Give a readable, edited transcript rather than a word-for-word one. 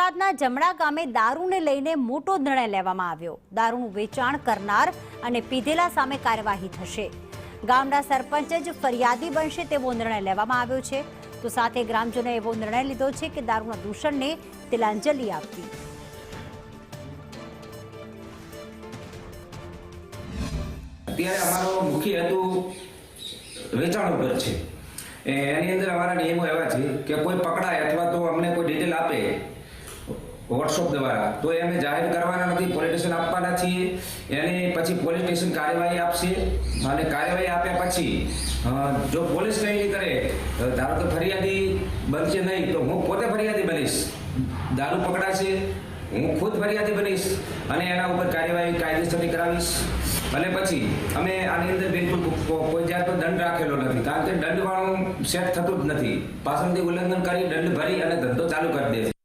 અમદાવાદના જમણા ગામે દારૂને લઈને મોટો નિર્ણય લેવામાં આવ્યો। દારૂનું વેચાણ કરનાર અને પીધેલા સામે કાર્યવાહી થશે। ગામના સરપંચ જ ફરિયાદી બનશે તેવો નિર્ણય લેવામાં આવ્યો છે। તો સાથે ગ્રામજનોએ એવો નિર્ણય લીધો છે કે દારૂના દૂષણને તિલાંજલિ આપવી। અત્યારે અમારો મુખ્ય હેતુ વેચાણ ઉપર છે। એની અંદર અમારા નિયમો એવા છે કે કોઈ પકડાય અથવા તો અમને કોઈ ડિટેલ આપે વોટ્સઅપ દ્વારા તો એ અમે જાહેર કરવાના નથી, પોલીસ સ્ટેશન આપવાના છીએ। એની પછી પોલીસ સ્ટેશન કાર્યવાહી આપશે અને કાર્યવાહી આપ્યા પછી જો પોલીસ કંઈ નહીં કરે, ધારો કે ફરિયાદી બનશે નહીં તો હું પોતે ફરિયાદી બનીશ। દારૂ પકડાશે હું ખુદ ફરિયાદી બનીશ અને એના ઉપર કાર્યવાહી કાયદેસરની કરાવીશ। અને પછી અમે આની અંદર બિલકુલ કોઈ જાતનો દંડ રાખેલો નથી, કારણ કે દંડવાળું સેટ થતું જ નથી। પાછળથી ઉલ્લંઘન કરી દંડ ભરી અને ધંધો ચાલુ કરી દે છે।